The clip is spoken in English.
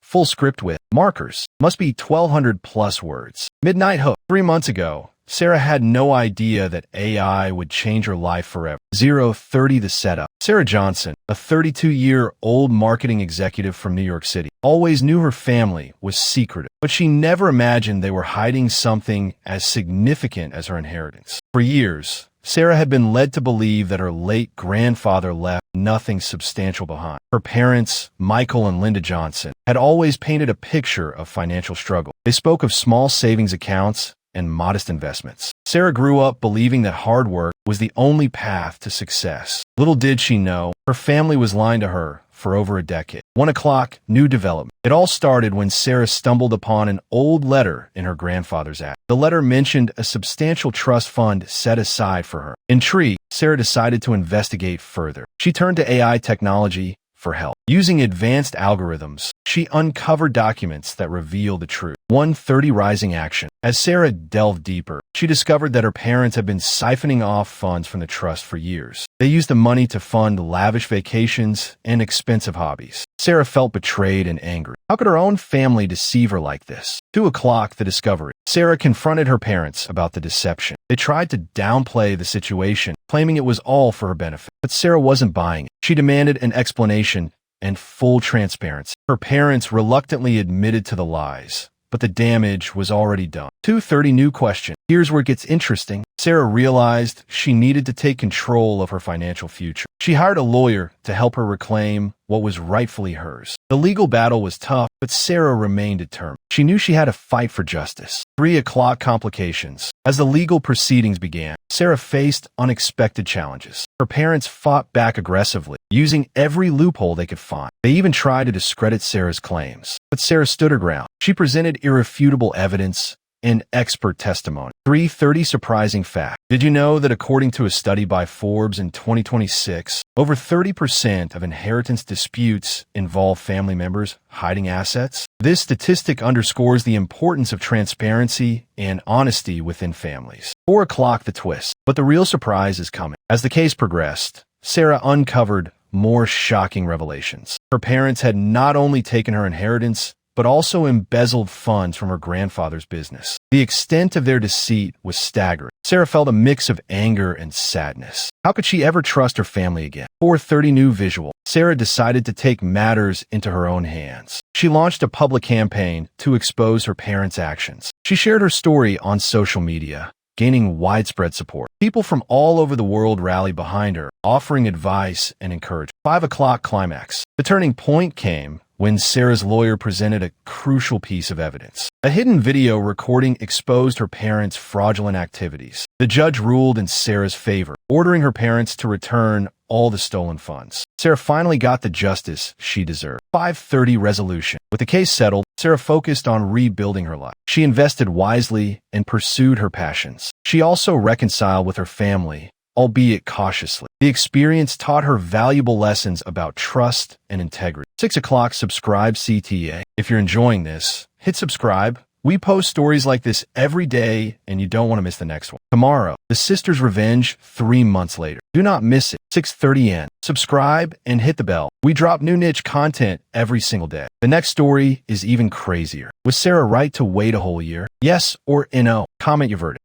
Full script with markers. Must be 1,200 plus words. Midnight hook. 3 months ago, Sarah had no idea that AI would change her life forever. 030 The setup. Sarah Johnson, a 32-year-old marketing executive from New York City, always knew her family was secretive, but she never imagined they were hiding something as significant as her inheritance. For years, Sarah had been led to believe that her late grandfather left nothing substantial behind. Her parents, Michael and Linda Johnson, had always painted a picture of financial struggle. They spoke of small savings accounts and modest investments. Sarah grew up believing that hard work was the only path to success. Little did she know, her family was lying to her for over a decade. 1 o'clock, new development. It all started when Sarah stumbled upon an old letter in her grandfather's attic. The letter mentioned a substantial trust fund set aside for her. Intrigued, Sarah decided to investigate further. She turned to AI technology for help. Using advanced algorithms, she uncovered documents that reveal the truth. 130 Rising action. As Sarah delved deeper, she discovered that her parents had been siphoning off funds from the trust for years. They used the money to fund lavish vacations and expensive hobbies. Sarah felt betrayed and angry. How could her own family deceive her like this? 2 o'clock, the discovery. Sarah confronted her parents about the deception. They tried to downplay the situation, claiming it was all for her benefit. But Sarah wasn't buying it. She demanded an explanation and full transparency. Her parents reluctantly admitted to the lies, but the damage was already done. 2:30 New question. Here's where it gets interesting. Sarah realized she needed to take control of her financial future. She hired a lawyer to help her reclaim what was rightfully hers. The legal battle was tough, but Sarah remained determined. She knew she had to fight for justice. 3 o'clock complications. As the legal proceedings began, Sarah faced unexpected challenges. Her parents fought back aggressively, using every loophole they could find. They even tried to discredit Sarah's claims. But Sarah stood her ground. She presented irrefutable evidence and expert testimony. 3:30 Surprising fact. Did you know that according to a study by Forbes in 2026, over 30% of inheritance disputes involve family members hiding assets? This statistic underscores the importance of transparency and honesty within families. 4 o'clock, the twist. But the real surprise is coming. As the case progressed, Sarah uncovered more shocking revelations. Her parents had not only taken her inheritance, but also embezzled funds from her grandfather's business. The extent of their deceit was staggering. Sarah felt a mix of anger and sadness. How could she ever trust her family again? 4:30 New visual. Sarah decided to take matters into her own hands. She launched a public campaign to expose her parents' actions. She shared her story on social media, gaining widespread support. People from all over the world rallied behind her, offering advice and encouragement. 5 o'clock climax. The turning point came when Sarah's lawyer presented a crucial piece of evidence. A hidden video recording exposed her parents' fraudulent activities. The judge ruled in Sarah's favor, ordering her parents to return all the stolen funds. Sarah finally got the justice she deserved. 5:30 resolution. With the case settled, Sarah focused on rebuilding her life. She invested wisely and pursued her passions. She also reconciled with her family, albeit cautiously. The experience taught her valuable lessons about trust and integrity. 6 o'clock, subscribe CTA. If you're enjoying this, hit subscribe. We post stories like this every day, and you don't want to miss the next one. Tomorrow, the sister's revenge 3 months later. Do not miss it. 6:30 N. Subscribe and hit the bell. We drop new niche content every single day. The next story is even crazier. Was Sarah right to wait a whole year? Yes or no? Comment your verdict.